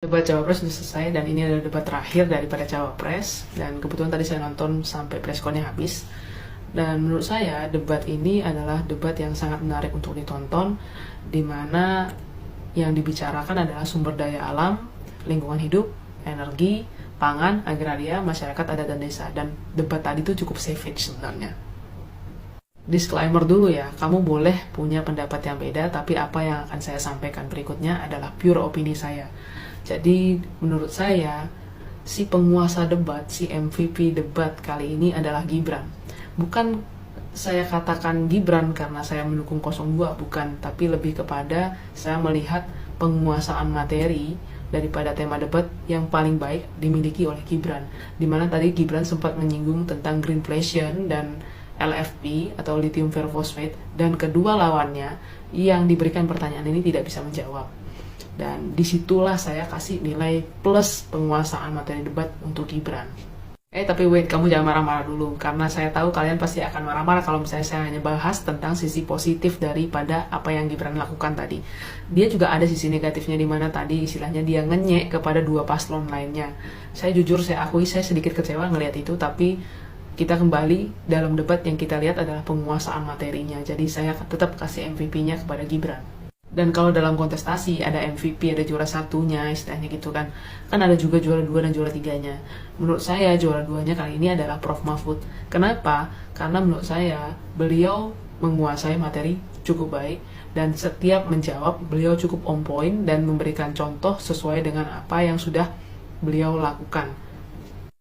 Debat Cawapres sudah selesai dan ini adalah debat terakhir daripada Cawapres, dan kebetulan tadi saya nonton sampai pressconnya habis. Dan menurut saya debat ini adalah debat yang sangat menarik untuk ditonton, di mana yang dibicarakan adalah sumber daya alam, lingkungan hidup, energi, pangan, agraria, masyarakat adat dan desa. Dan debat tadi itu cukup savage sebenarnya. Disclaimer dulu ya, kamu boleh punya pendapat yang beda, tapi apa yang akan saya sampaikan berikutnya adalah pure opini saya. Jadi menurut saya, si penguasa debat, si MVP debat kali ini adalah Gibran. Bukan saya katakan Gibran karena saya mendukung 02, bukan, tapi lebih kepada saya melihat penguasaan materi daripada tema debat yang paling baik dimiliki oleh Gibran. Dimana tadi Gibran sempat menyinggung tentang greenflation dan LFP atau lithium ferrofosfate, dan kedua lawannya yang diberikan pertanyaan ini tidak bisa menjawab. Dan disitulah saya kasih nilai plus penguasaan materi debat untuk Gibran. Tapi wait, kamu jangan marah-marah dulu, karena saya tahu kalian pasti akan marah-marah kalau misalnya saya hanya bahas tentang sisi positif daripada apa yang Gibran lakukan tadi. Dia juga ada sisi negatifnya, di mana tadi istilahnya dia ngenyek kepada dua paslon lainnya. Saya jujur, saya akui saya sedikit kecewa ngelihat itu, tapi kita kembali dalam debat yang kita lihat adalah penguasaan materinya. Jadi saya tetap kasih MVP-nya kepada Gibran. Dan kalau dalam kontestasi ada MVP, ada juara satunya istilahnya gitu kan ada juga juara 2 dan juara 3-nya. Menurut saya juara 2-nya kali ini adalah Prof. Mahfud. Kenapa? Karena menurut saya beliau menguasai materi cukup baik, dan setiap menjawab beliau cukup on point dan memberikan contoh sesuai dengan apa yang sudah beliau lakukan.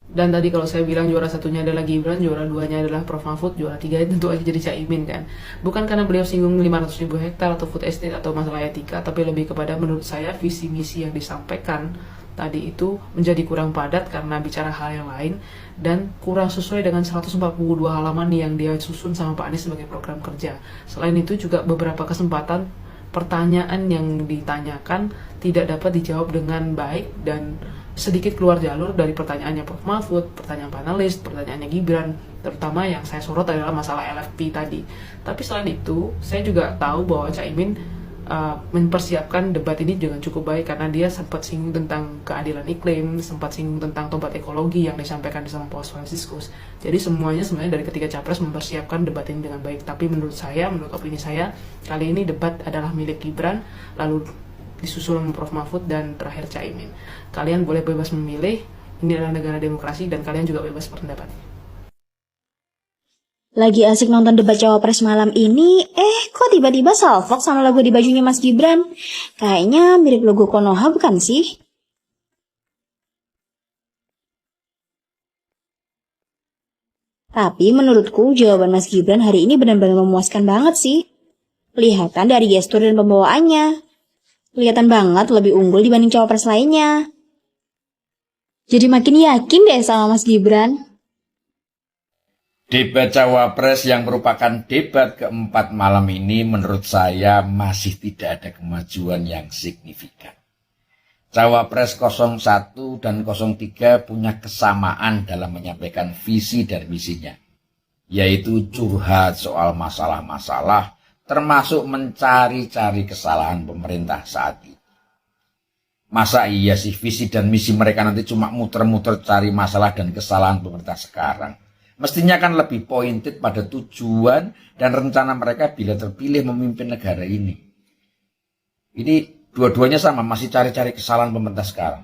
Dan tadi kalau saya bilang juara satunya adalah Gibran, juara 2-nya adalah Prof. Mahfud, juara 3 tentu aja jadi Caimin kan. Bukan karena beliau singgung 500.000 hektar atau food estate atau masalah etika, tapi lebih kepada menurut saya visi misi yang disampaikan tadi itu menjadi kurang padat karena bicara hal yang lain, dan kurang sesuai dengan 142 halaman yang dia susun sama Pak Anies sebagai program kerja. Selain itu juga beberapa kesempatan pertanyaan yang ditanyakan tidak dapat dijawab dengan baik, dan sedikit keluar jalur dari pertanyaannya Prof. Mahfud, pertanyaan panelis, pertanyaannya Gibran. Terutama yang saya sorot adalah masalah LFP tadi. Tapi selain itu, saya juga tahu bahwa Caimin mempersiapkan debat ini dengan cukup baik, karena dia sempat singgung tentang keadilan iklim, sempat singgung tentang tobat ekologi yang disampaikan di sama Paus Franciscus. Jadi semuanya sebenarnya dari ketiga capres mempersiapkan debat ini dengan baik. Tapi menurut saya, menurut opini saya, kali ini debat adalah milik Gibran, lalu disusul Prof. Mahfud, dan terakhir Caimin. Kalian boleh bebas memilih, ini adalah negara demokrasi, dan kalian juga bebas berpendapat. Lagi asik nonton debat Cawapres malam ini, kok tiba-tiba salfok sama logo di bajunya Mas Gibran? Kayaknya mirip logo Konoha bukan sih? Tapi menurutku jawaban Mas Gibran hari ini benar-benar memuaskan banget sih. Kelihatan dari gestur dan pembawaannya. Kelihatan banget lebih unggul dibanding cawapres lainnya. Jadi makin yakin deh sama Mas Gibran. Debat Cawapres yang merupakan debat keempat malam ini menurut saya masih tidak ada kemajuan yang signifikan. Cawapres 01 dan 03 punya kesamaan dalam menyampaikan visi dan misinya, yaitu curhat soal masalah-masalah, termasuk mencari-cari kesalahan pemerintah saat ini. Masa iya sih visi dan misi mereka nanti cuma muter-muter cari masalah dan kesalahan pemerintah sekarang? Mestinya kan lebih pointed pada tujuan dan rencana mereka bila terpilih memimpin negara ini. Ini dua-duanya sama, masih cari-cari kesalahan pemerintah sekarang.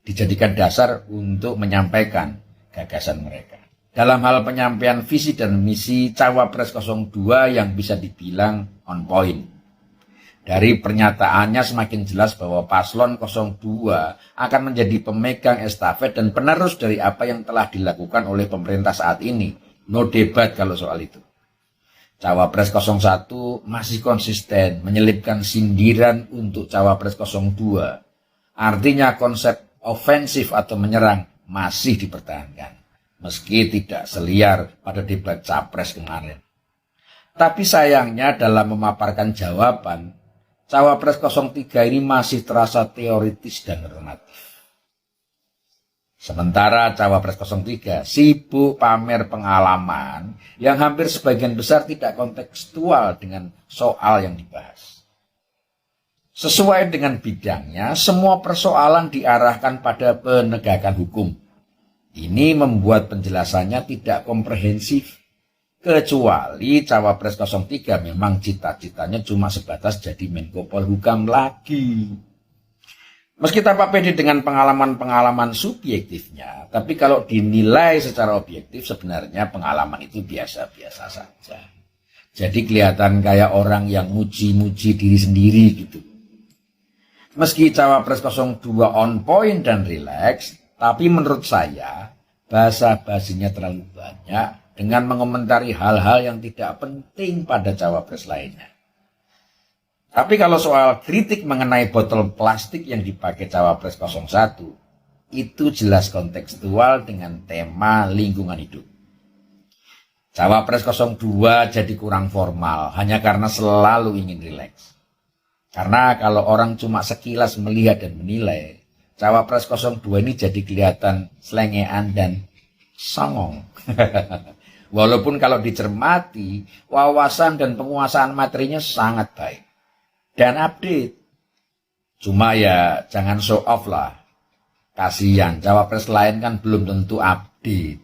Dijadikan dasar untuk menyampaikan gagasan mereka. Dalam hal penyampaian visi dan misi, Cawapres 02 yang bisa dibilang on point. Dari pernyataannya semakin jelas bahwa paslon 02 akan menjadi pemegang estafet dan penerus dari apa yang telah dilakukan oleh pemerintah saat ini. No debat kalau soal itu. Cawapres 01 masih konsisten menyelipkan sindiran untuk Cawapres 02. Artinya konsep ofensif atau menyerang masih dipertahankan, meski tidak seliar pada debat Capres kemarin. Tapi sayangnya dalam memaparkan jawaban, Cawapres 03 ini masih terasa teoritis dan normatif. Sementara Cawapres 03 sibuk pamer pengalaman yang hampir sebagian besar tidak kontekstual dengan soal yang dibahas. Sesuai dengan bidangnya, semua persoalan diarahkan pada penegakan hukum. Ini membuat penjelasannya tidak komprehensif. Kecuali Cawapres 03 memang cita-citanya cuma sebatas jadi Menko Polhukam lagi. Meski tampak pede dengan pengalaman-pengalaman subjektifnya, tapi kalau dinilai secara objektif sebenarnya pengalaman itu biasa-biasa saja. Jadi kelihatan kayak orang yang muji-muji diri sendiri gitu. Meski Cawapres 02 on point dan rileks, tapi menurut saya basa-basinya terlalu banyak dengan mengomentari hal-hal yang tidak penting pada Cawapres lainnya. Tapi kalau soal kritik mengenai botol plastik yang dipakai Cawapres 01, itu jelas kontekstual dengan tema lingkungan hidup. Cawapres 02 jadi kurang formal hanya karena selalu ingin rileks. Karena kalau orang cuma sekilas melihat dan menilai, Cawapres 02 ini jadi kelihatan selengean dan songong. Walaupun kalau dicermati, wawasan dan penguasaan materinya sangat baik. Dan update. Cuma ya jangan show off lah. Kasihan, Cawapres lain kan belum tentu update.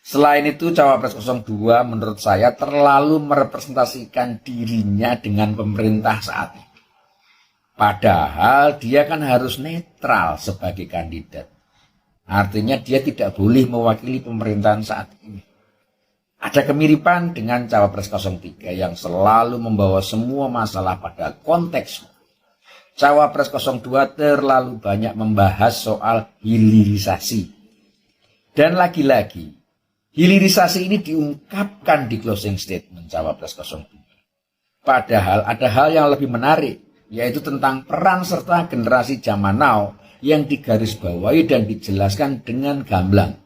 Selain itu, Cawapres 02 menurut saya terlalu merepresentasikan dirinya dengan pemerintah saat ini. Padahal dia kan harus netral sebagai kandidat. Artinya dia tidak boleh mewakili pemerintahan saat ini. Ada kemiripan dengan Cawapres 03 yang selalu membawa semua masalah pada konteks. Cawapres 02 terlalu banyak membahas soal hilirisasi. Dan lagi-lagi, hilirisasi ini diungkapkan di closing statement Cawapres 02. Padahal ada hal yang lebih menarik, yaitu tentang peran serta generasi zaman now yang digarisbawahi dan dijelaskan dengan gamblang.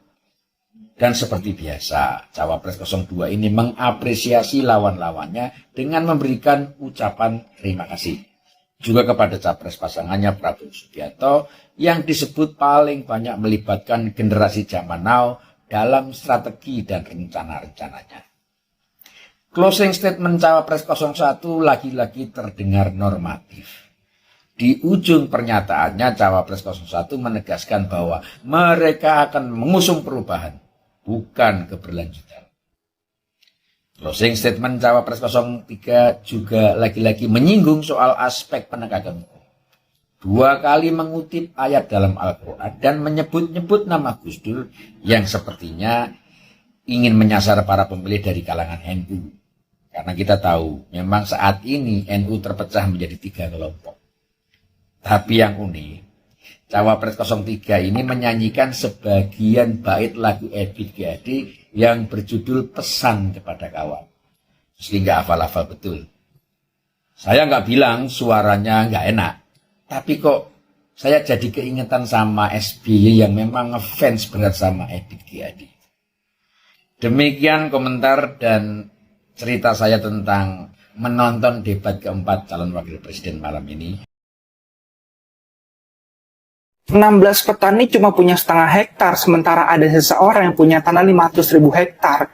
Dan seperti biasa, Cawapres 02 ini mengapresiasi lawan-lawannya dengan memberikan ucapan terima kasih. Juga kepada capres pasangannya Prabowo Subianto yang disebut paling banyak melibatkan generasi zaman now dalam strategi dan rencana-rencananya. Closing statement Cawapres 01 lagi-lagi terdengar normatif. Di ujung pernyataannya Cawapres 01 menegaskan bahwa mereka akan mengusung perubahan, bukan keberlanjutan. Closing statement Cawapres 03 juga lagi-lagi menyinggung soal aspek penegakan hukum. 2 kali mengutip ayat dalam Al-Quran dan menyebut-nyebut nama Gus Dur yang sepertinya ingin menyasar para pemilih dari kalangan NU. Karena kita tahu memang saat ini NU terpecah menjadi 3 kelompok. Tapi yang unik, Cawapres 03 ini menyanyikan sebagian bait lagu Ebit G. Ade yang berjudul Pesan Kepada Kawan. Meski nggak hafal-hafal betul. Saya nggak bilang suaranya nggak enak, tapi kok saya jadi keingetan sama SBY yang memang ngefans berat sama Ebit G. Ade. Demikian komentar dan cerita saya tentang menonton debat keempat calon wakil presiden malam ini. 16 petani cuma punya setengah hektar, sementara ada seseorang yang punya tanah 500.000 hektar.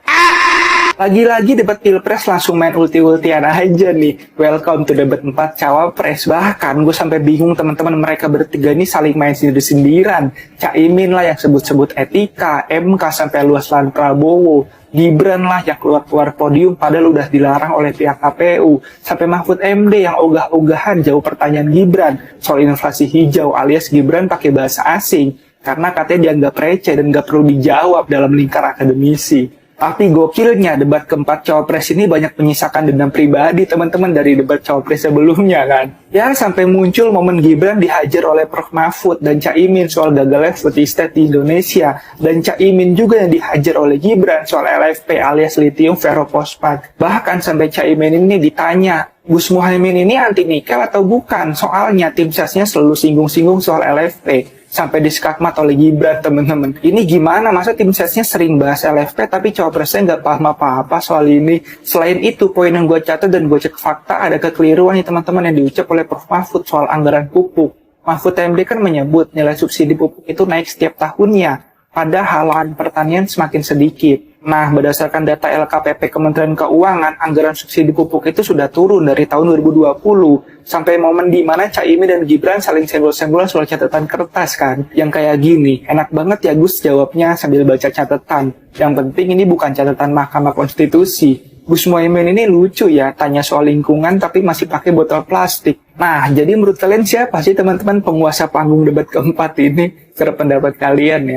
Lagi-lagi debat pilpres langsung main ulti-ultian aja nih. Welcome to debat 4 Cawapres. Bahkan gue sampai bingung teman-teman mereka bertiga ini saling main sindir-sindiran. Caimin lah yang sebut-sebut etika, MK sampai luas lahan Prabowo. Gibran lah yang keluar-keluar podium padahal udah dilarang oleh pihak KPU. Sampai Mahfud MD yang ogah-ogahan jauh pertanyaan Gibran soal inflasi hijau alias Gibran pakai bahasa asing. Karena katanya dianggap receh dan gak perlu dijawab dalam lingkar akademisi. Tapi gokilnya debat keempat Cawapres ini banyak menyisakan dendam pribadi teman-teman dari debat Cawapres sebelumnya kan. Ya sampai muncul momen Gibran dihajar oleh Prof. Mahfud dan Caimin soal gagalnya food estate di Indonesia. Dan Caimin juga yang dihajar oleh Gibran soal LFP alias lithium ferrophosphate. Bahkan sampai Caimin ini ditanya, Gus Muhaimin ini anti nikel atau bukan? Soalnya tim sesnya selalu singgung-singgung soal LFP. Sampai diskakmat oleh Gibran teman-teman. Ini gimana? Masa tim sesnya sering bahas LFP tapi cawapresnya nggak paham apa-apa soal ini. Selain itu, poin yang gue catat dan gue cek fakta ada kekeliruan nih teman-teman yang diucap oleh Prof. Mahfud soal anggaran pupuk. Mahfud MD kan menyebut nilai subsidi pupuk itu naik setiap tahunnya. Padahal lahan pertanian semakin sedikit. Nah, berdasarkan data LKPP Kementerian Keuangan, anggaran subsidi pupuk itu sudah turun dari tahun 2020 sampai momen di mana Caimin dan Gibran saling senggol-senggolan soal catatan kertas kan. Yang kayak gini, enak banget ya Gus jawabnya sambil baca catatan. Yang penting ini bukan catatan Mahkamah Konstitusi. Gus Muhaimin ini lucu ya, tanya soal lingkungan tapi masih pakai botol plastik. Nah, jadi menurut kalian siapa sih teman-teman penguasa panggung debat keempat ini? Share pendapat kalian ya.